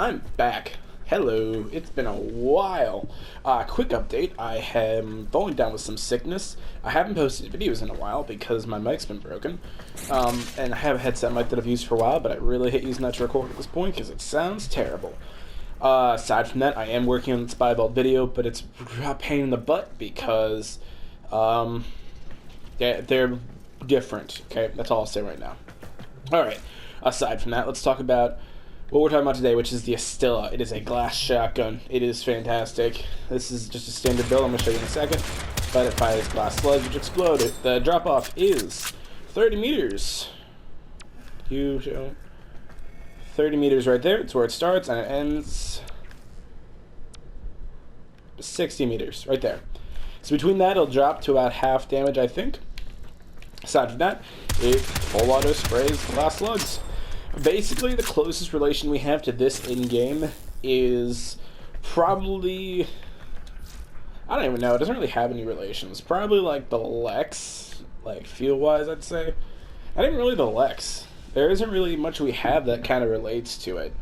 I'm back. Hello, it's been a while. Quick update, I am falling down with some sickness. I haven't posted videos in a while because my mic's been broken. And I have a headset mic that I've used for a while, but I really hate using that to record at this point because it sounds terrible. Aside from that, I am working on the Spybald video, but it's a pain in the butt because they're different, okay? That's all I'll say right now. Alright, aside from that, let's talk about what we're talking about today, which is the Astilla. It is a glass shotgun. It is fantastic. This is just a standard build. I'm going to show you in a second. But it fires glass slugs which explode. The drop-off is 30 meters. 30 meters right there. It's where it starts, and it ends 60 meters right there. So between that, it'll drop to about half damage, I think. Aside from that, it full auto sprays glass slugs. Basically, the closest relation we have to this in-game is probably... I don't even know. It doesn't really have any relations. Probably like the Lex, like feel-wise, I'd say. Not even really the Lex. There isn't really much we have that kind of relates to it.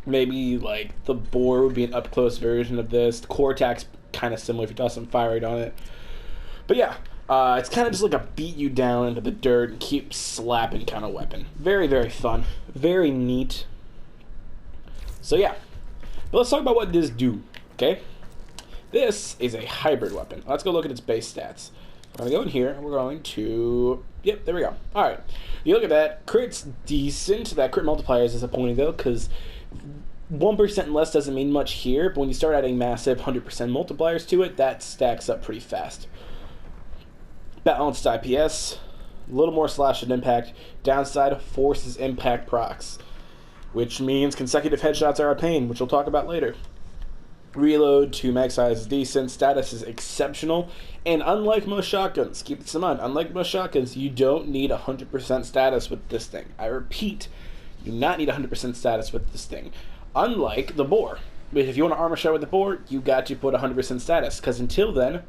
Maybe like the Boar would be an up-close version of this. The core attack's kind of similar if you toss some fire rate on it. But yeah. It's kind of just like a beat you down into the dirt and keep slapping kind of weapon. Very, very fun. Very neat. So yeah. But let's talk about what this do, okay? This is a hybrid weapon. Let's go look at its base stats. We're going to go in here and we're going to... Yep, there we go. Alright. You look at that. Crit's decent. That crit multiplier is disappointing though, because 1% and less doesn't mean much here, but when you start adding massive 100% multipliers to it, that stacks up pretty fast. Balanced IPS, a little more slash and impact. Downside, forces impact procs, which means consecutive headshots are a pain, which we'll talk about later. Reload to mag size is decent, status is exceptional, and unlike most shotguns, keep this in mind, unlike most shotguns, you don't need 100% status with this thing. I repeat, you do not need 100% status with this thing. Unlike the Boar. If you want to armor shot with the Boar, you got to put 100% status, because until then,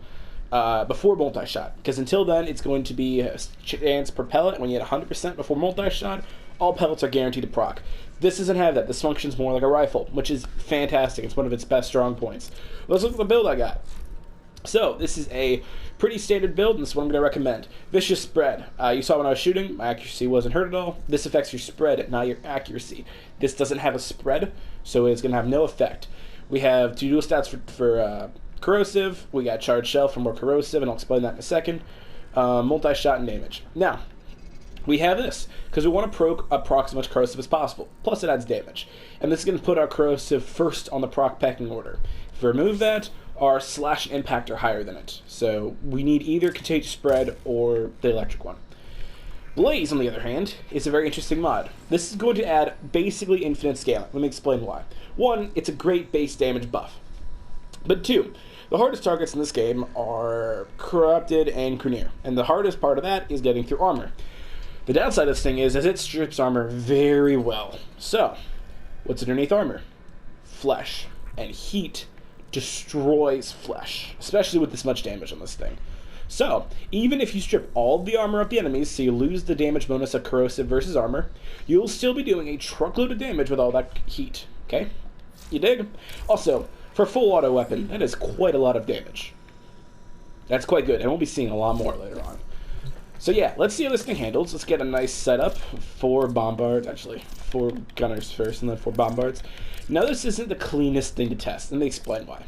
before multi-shot, because until then it's going to be a chance per pellet. When you hit 100% before multi-shot, all pellets are guaranteed to proc. This doesn't have that. This functions more like a rifle, which is fantastic. It's one of its best strong points. Let's look at the build I got. So this is a pretty standard build, and this is what I'm going to recommend. Vicious spread. You saw when I was shooting, my accuracy wasn't hurt at all. This affects your spread, not your accuracy. This doesn't have a spread, so it's going to have no effect. We have two dual stats for corrosive. We got charged shell for more corrosive, and I'll explain that in a second. Multi-shot and damage. Now, we have this, because we want to proc as much corrosive as possible. Plus it adds damage. And this is going to put our corrosive first on the proc pecking order. If we remove that, our slash and impact are higher than it. So we need either contagious spread or the electric one. Blaze, on the other hand, is a very interesting mod. This is going to add basically infinite scaling. Let me explain why. One, it's a great base damage buff. But two, the hardest targets in this game are Corrupted and Crunier, and the hardest part of that is getting through armor. The downside of this thing is it strips armor very well. So, what's underneath armor? Flesh. And heat destroys flesh, especially with this much damage on this thing. So, even if you strip all the armor of the enemies, so you lose the damage bonus of corrosive versus armor, you'll still be doing a truckload of damage with all that heat, okay? You dig? Also, for a full auto weapon, that is quite a lot of damage. That's quite good, and we'll be seeing a lot more later on. So yeah, let's see how this thing handles. Let's get a nice setup. 4 bombards, actually 4 gunners first, and then 4 bombards. Now this isn't the cleanest thing to test. Let me explain why.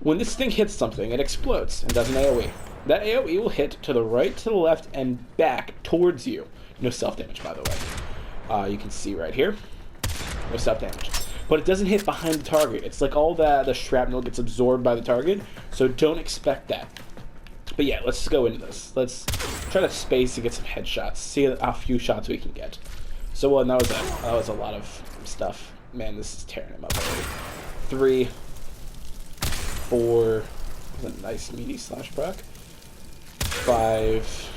When this thing hits something, it explodes and does an AoE. That AoE will hit to the right, to the left, and back towards you. No self-damage, by the way. You can see right here. No self-damage. But it doesn't hit behind the target. It's like all the shrapnel gets absorbed by the target, so don't expect that. But yeah, let's just go into this. Let's try to space to get some headshots. See how few shots we can get. So well, that was a lot of stuff. Man, this is tearing him up already. 3, 4. That's a nice meaty slash proc. 5,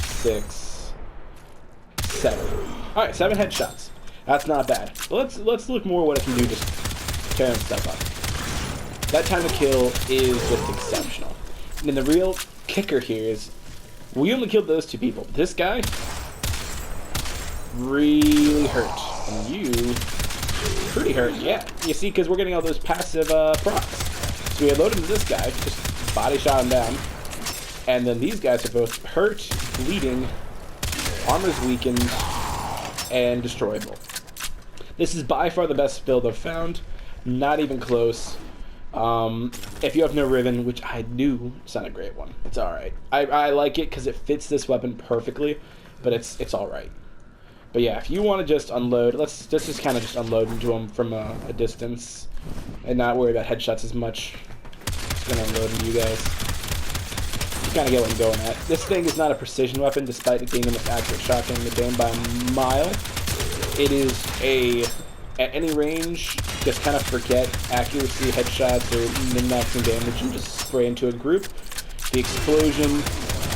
6, 7. All right, 7 headshots. That's not bad. But let's look more what it can do just tearing stuff up. That time to kill is just exceptional. And the real kicker here is we only killed those 2 people. This guy, really hurt. And you pretty hurt, yeah. You see, because we're getting all those passive procs. So we load into this guy, just body shot him down. And then these guys are both hurt, bleeding, armor's weakened, and destroyable. This is by far the best build I've found. Not even close. If you have no riven, which I knew it's not a great one, it's alright. I like it because it fits this weapon perfectly, but it's alright. But yeah, if you want to just unload, let's just kind of just unload into them from a distance and not worry about headshots as much. Just gonna unload into you guys. You kind of get what I'm going at. This thing is not a precision weapon, despite it being the most accurate shotgun in the game by a mile. It is at any range, just kind of forget accuracy, headshots, or min-maxing damage and just spray into a group. The explosion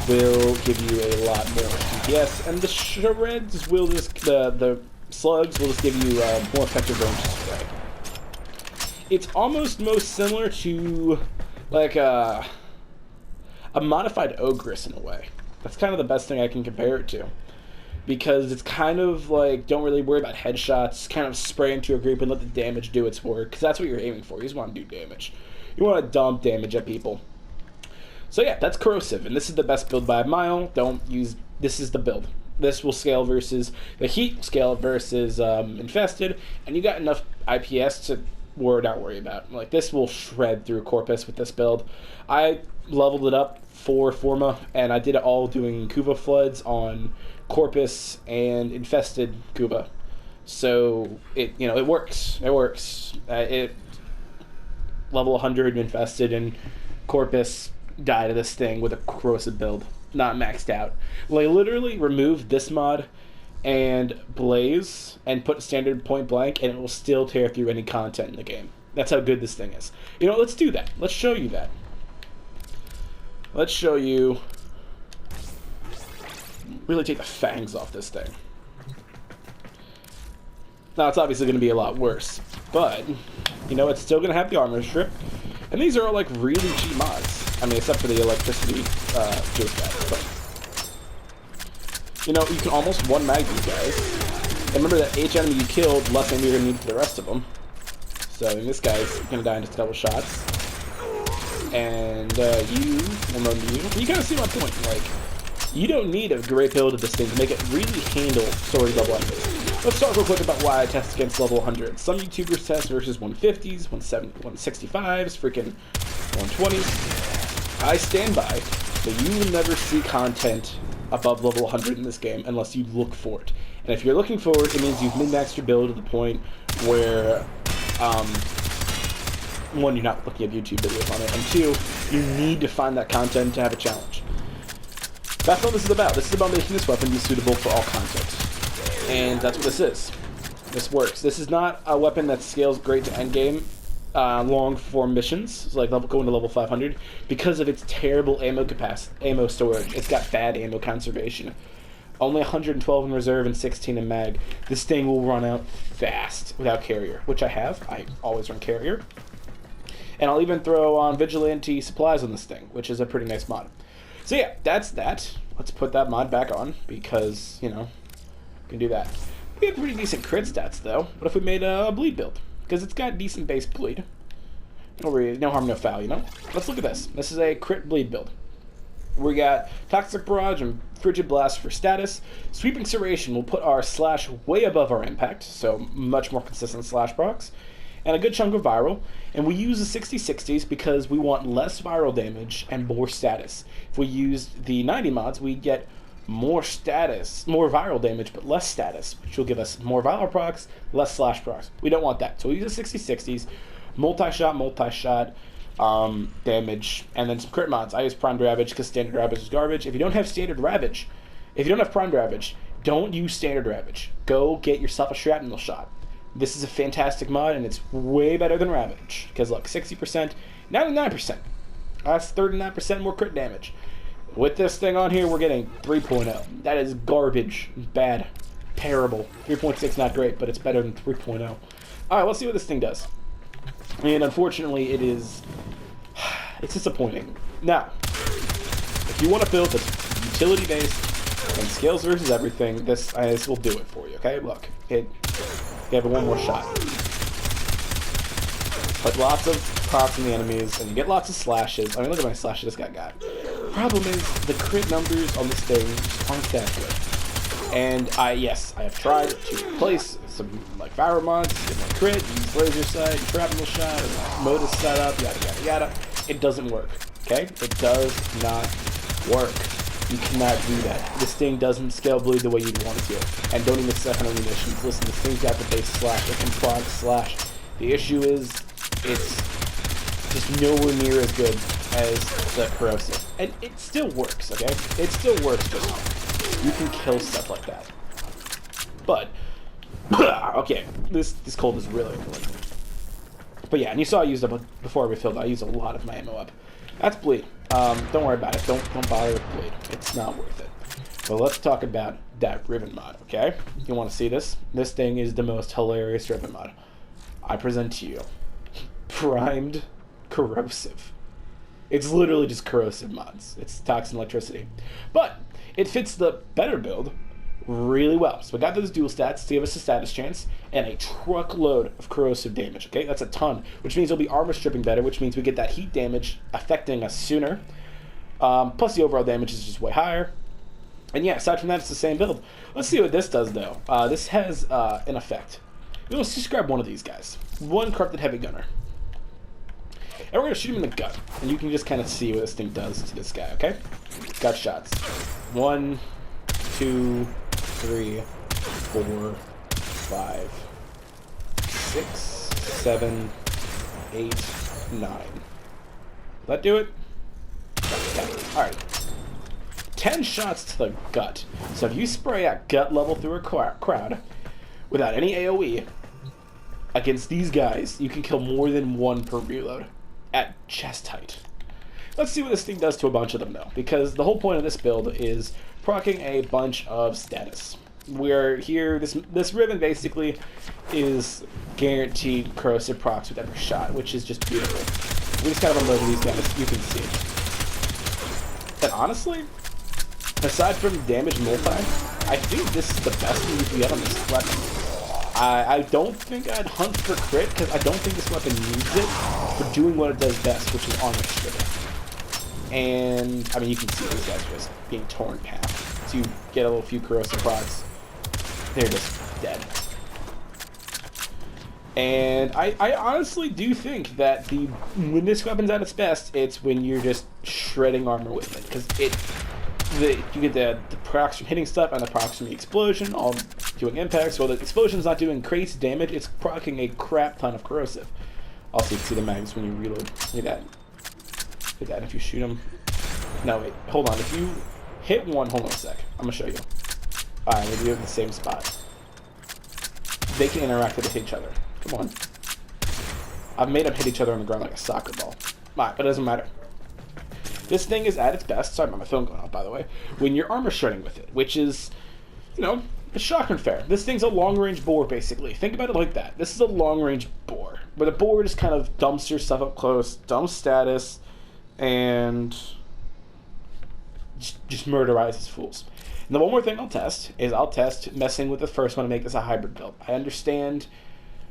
will give you a lot more DPS, and the shreds will just, the slugs will just give you more effective range to spray. It's almost most similar to, like, a modified Ogress in a way. That's kind of the best thing I can compare it to. Because it's kind of like, don't really worry about headshots, kind of spray into a group and let the damage do its work, because that's what you're aiming for. You just want to do damage. You want to dump damage at people. So yeah, that's corrosive, and this is the best build by a mile. This is the build. This will scale versus the heat, scale versus infested, and you got enough IPS to not worry about. Like, this will shred through Corpus with this build. I leveled it up for Forma, and I did it all doing Kuva floods on Corpus and infested Kuva. So it works. It works. It level 100 infested and Corpus died of this thing with a corrosive build, not maxed out. Like, literally remove this mod and Blaze and put standard point blank, and it will still tear through any content in the game. That's how good this thing is. You know, let's do that. Let's show you that. Let's show you. Really take the fangs off this thing. Now, it's obviously going to be a lot worse, but, you know, it's still going to have the armor strip, and these are all, like, really cheap mods. I mean, except for the electricity juice guys, but, you know, you can almost one-mag these guys. And remember that each enemy you killed, less ammo you're going to need for the rest of them. So, I mean, this guy's going to die in just double shots. And, you will know you. You kind of see my point, like, you don't need a great build of this thing to make it really handle story level enemies. Let's talk real quick about why I test against level 100. Some YouTubers test versus 150s, 165s, freaking 120s. I stand by that you will never see content above level 100 in this game unless you look for it. And if you're looking for it, it means you've min-maxed your build to the point where, one, you're not looking at YouTube videos on it, and two, you need to find that content to have a challenge. That's what this is about. This is about making this weapon be suitable for all content. And that's what this is. This works. This is not a weapon that scales great to endgame, long form missions, like going to level 500, because of its terrible ammo storage. It's got bad ammo conservation. Only 112 in reserve and 16 in mag. This thing will run out fast without carrier, which I have. I always run carrier. And I'll even throw on vigilante supplies on this thing, which is a pretty nice mod. So yeah, that's that. Let's put that mod back on, because, you know, we can do that. We have pretty decent crit stats, though. What if we made a bleed build? Because it's got decent base bleed. No harm, no foul, you know? Let's look at this. This is a crit bleed build. We got Toxic Barrage and Frigid Blast for status. Sweeping Serration will put our slash way above our impact, so much more consistent slash procs. And a good chunk of viral. And we use the 60/60s because we want less viral damage and more status. If we use the 90 mods, we get more status, more viral damage, but less status, which will give us more viral procs, less slash procs. We don't want that. So we use the 60/60s, multi-shot, damage, and then some crit mods. I use Primed Ravage because Standard Ravage is garbage. If you don't have Standard Ravage, if you don't have Primed Ravage, don't use Standard Ravage. Go get yourself a Shrapnel Shot. This is a fantastic mod, and it's way better than Ravage. Because look, 60%, 99%. That's 39% more crit damage. With this thing on here, we're getting 3.0. That is garbage. Bad. Terrible. 3.6 not great, but it's better than 3.0. Alright, let's see what this thing does. And unfortunately, it's disappointing. Now, if you want to build that's utility-based and scales versus everything, this will do it for you. okay? Look, you have one more shot. Put lots of procs in the enemies, and you get lots of slashes. I mean, look at my slashes this guy got. Problem is, the crit numbers on this thing just aren't that good. And yes, I have tried to replace some like fire mods, get my crit, use laser sight, shrapnel shot, and modus setup, yada yada yada. It doesn't work, okay? It does not work. You cannot do that. This thing doesn't scale bleed the way you'd want it to. And don't even second on munitions. Listen, this thing's got the base slash. It can proc slash. The issue is, it's just nowhere near as good as the corrosive. And it still works, okay? It still works just fine. You can kill stuff like that. But, okay, this cold is really important. But yeah, and you saw I used up, before I refilled, I used a lot of my ammo up. That's bleed. Don't worry about it. Don't bother with bleed. It's not worth it. But let's talk about that riven mod, okay? You want to see this? This thing is the most hilarious riven mod. I present to you primed corrosive. It's literally just corrosive mods. It's toxin electricity. But it fits the better build really well. So we got those dual stats to give us a status chance and a truckload of corrosive damage, okay? That's a ton, which means it'll be armor stripping better, which means we get that heat damage affecting us sooner. Plus the overall damage is just way higher. And yeah, aside from that, it's the same build. Let's see what this does, though. This has an effect. Let's just grab one of these guys. One corrupted heavy gunner. And we're going to shoot him in the gut. And you can just kind of see what this thing does to this guy, okay? Gut shots. 1, 2, 3, 4, 5, 6, 7, 8, 9. Will that do it? Alright. 10 shots to the gut. So if you spray at gut level through a crowd without any AoE against these guys, you can kill more than one per reload at chest height. Let's see what this thing does to a bunch of them, though, because the whole point of this build is proccing a bunch of status. We're here, this riven basically is guaranteed corrosive procs with every shot, which is just beautiful. We just gotta unload these guys, you can see. And honestly, aside from damage multi, I think this is the best thing you can get on this weapon. I don't think I'd hunt for crit, because I don't think this weapon needs it for doing what it does best, which is armor stripping. And, I mean, you can see these guys are just being torn in half. So you get a little few corrosive procs, they're just dead. And I honestly do think that when this weapon's at its best, it's when you're just shredding armor with it. Because you get the procs from hitting stuff and the procs from the explosion, all doing impacts. So the explosion's not doing crazy damage, it's proccing a crap ton of corrosive. Also, you can see the mags when you reload. Look at that. Look at that, if you shoot them. No, wait, hold on. If you hit one, hold on a sec. I'm going to show you. Alright, we'll do it in the same spot. They can interact with each other. Come on. I've made them hit each other on the ground like a soccer ball. Alright, but it doesn't matter. This thing is at its best, sorry about my phone going off, by the way, when you're armor shredding with it, which is, you know, it's shotgun fare. This thing's a long-range bore, basically. Think about it like that. This is a long-range bore, where the bore just kind of dumps your stuff up close, dumps status, and just murderizes fools. And the one more thing I'll test is I'll test messing with the first one to make this a hybrid build. I understand,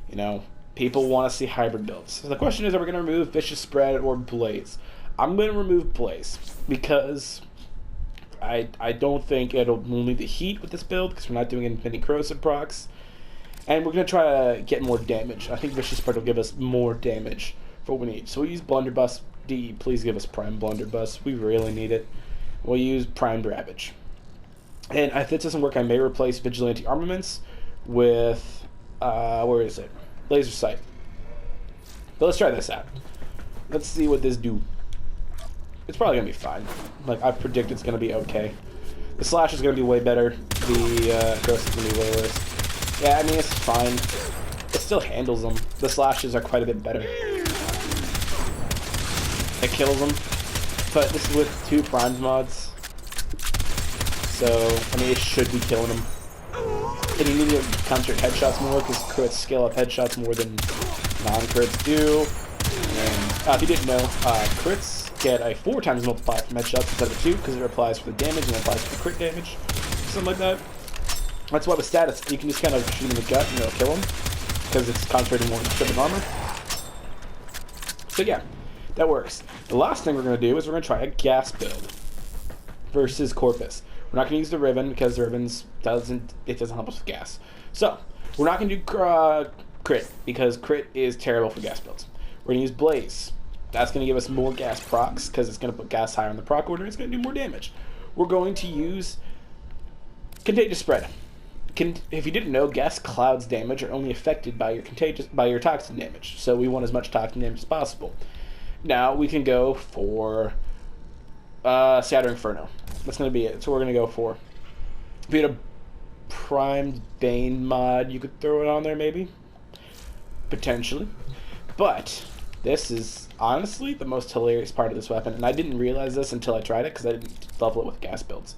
you know, people want to see hybrid builds. So the question is, are we going to remove Vicious Spread or Blaze? I'm going to remove Blaze because I don't think we'll need the heat with this build because we're not doing any corrosive procs. And we're going to try to get more damage. I think Vicious Spread will give us more damage for what we need. So we'll use Blunderbuss. D, please give us Prime Blunderbuss. We really need it. We'll use Primed Ravage. And if this doesn't work, I may replace Vigilante Armaments with, where is it? Laser Sight. But let's try this out. Let's see what this do. It's probably going to be fine. Like, I predict it's going to be okay. The slash is going to be way better. The gross is going to be way worse. Yeah, I mean, it's fine. It still handles them. The slashes are quite a bit better. It kills them. But this is with 2 primed mods. So, I mean, it should be killing them. And you need to counter headshots more, because crits scale up headshots more than non-crits do. And if you didn't know, crits get a 4 times multiplier from headshots instead of 2, because it applies for the damage and applies for the crit damage. Something like that. That's why with status, you can just kind of shoot him in the gut and it'll kill him, because it's concentrating more on stripping armor. So yeah, that works. The last thing we're going to do is we're going to try a gas build versus Corpus. We're not going to use the Riven because the Riven doesn't help us with gas. So we're not going to do crit because crit is terrible for gas builds. We're going to use Blaze. That's going to give us more gas procs because it's going to put gas higher in the proc order. It's going to do more damage. We're going to use Contagious Spread. If you didn't know, gas clouds damage are only affected by your toxin damage. So we want as much toxin damage as possible. Now we can go for Shatter Inferno. That's going to be it. So we're going to go for. If you had a primed Bane mod, you could throw it on there maybe. Potentially. But this is honestly the most hilarious part of this weapon. And I didn't realize this until I tried it because I didn't level it with gas builds.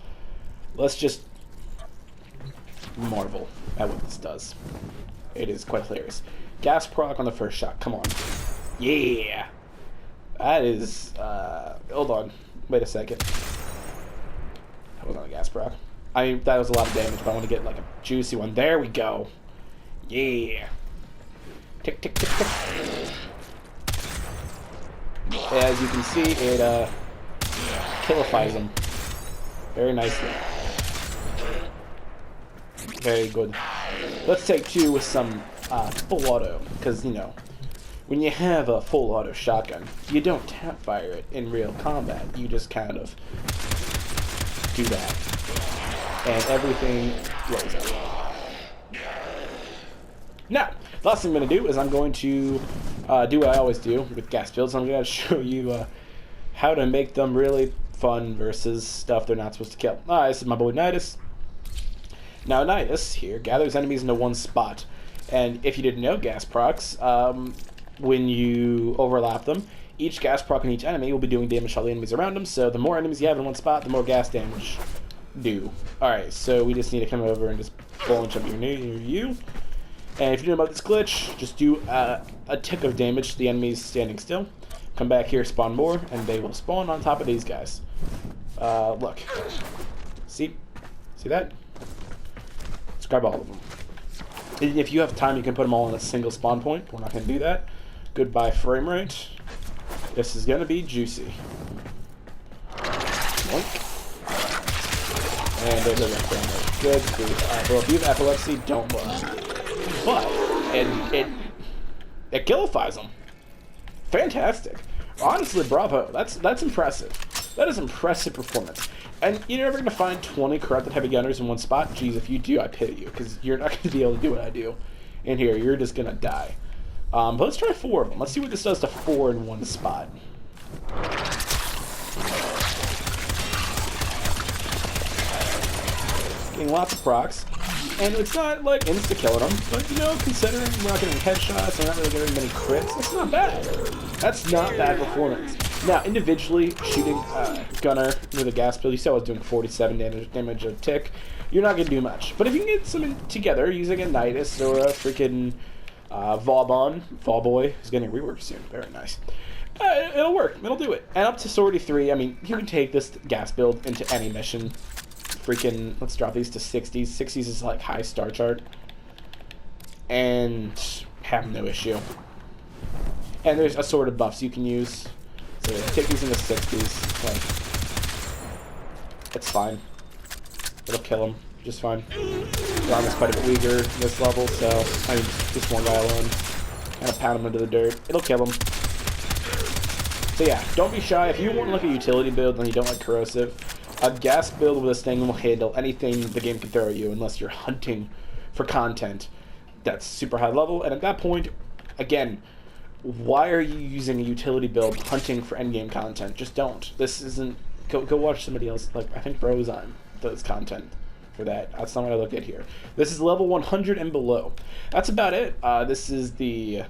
Let's just marvel at what this does. It is quite hilarious. Gas proc on the first shot. Come on. Yeah. That is, hold on. Wait a second. That was not a gas proc. That was a lot of damage, but I want to get like a juicy one. There we go. Yeah. Tick, tick, tick, tick. As you can see, it, killifies them very nicely. Very good. Let's take two with some full auto, because, you know, when you have a full auto shotgun, you don't tap fire it in real combat. You just kind of do that. And everything blows up. Now, the last thing I'm going to do is I'm going to do what I always do with gas builds. I'm going to show you how to make them really fun versus stuff they're not supposed to kill. Alright, this is my boy Nidus. Now, Nidus here gathers enemies into one spot. And if you didn't know, gas procs, when you overlap them, each gas proc on each enemy will be doing damage to all the enemies around them. So the more enemies you have in one spot, the more gas damage do. Alright, so we just need to come over and just bunch up near you. And if you know about this glitch, just do a tick of damage to the enemies standing still. Come back here, spawn more, and they will spawn on top of these guys. Look. See that? Let's grab all of them. If you have time, you can put them all in a single spawn point. We're not going to do that. Goodbye frame rate. This is going to be juicy. Yoink. And there's a red frame rate. Good food. Well, if you have epilepsy, don't look. But it killifies them. Fantastic. Honestly, bravo. That's impressive. That is impressive performance. And you're never going to find 20 corrupted heavy gunners in one spot. Jeez, if you do, I pity you, because you're not going to be able to do what I do in here. You're just going to die. But let's try 4 of them. Let's see what this does to 4 in one spot. Getting lots of procs. And it's not, like, insta-killing them, but, you know, considering we're not getting headshots, we're not really getting many crits, that's not bad. That's not bad performance. Now, individually, shooting Gunner with a gas build, you saw I was doing 47 damage a tick, you're not going to do much. But if you can get some together using a Nidus or a freaking Vauban, Vauboy, who's getting reworked soon, very nice. It'll work, it'll do it. And up to Sortie 3, I mean, you can take this gas build into any mission. Freaking, let's drop these to 60s. 60s is like high star chart. And have no issue. And there's assorted buffs you can use. So take these into 60s. Like, it's fine. It'll kill him just fine. The armor's quite a bit weaker this level, so I mean, just one guy alone. Kind of pound him into the dirt. It'll kill him. So yeah, don't be shy. If you want to look at utility build and you don't like corrosive, a gas build with this thing will handle anything the game can throw at you unless you're hunting for content that's super high level. And at that point, again, why are you using a utility build hunting for endgame content? Just don't. This isn't... Go watch somebody else. Like, I think Brozime does content for that. That's not what I look at here. This is level 100 and below. That's about it. This is the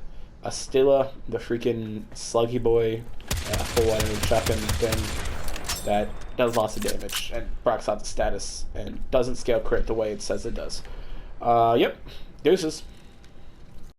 Astilla, the freaking Sluggy Boy full auto shotgun thing that does lots of damage and procs out the status and doesn't scale crit the way it says it does. Yep. Deuces.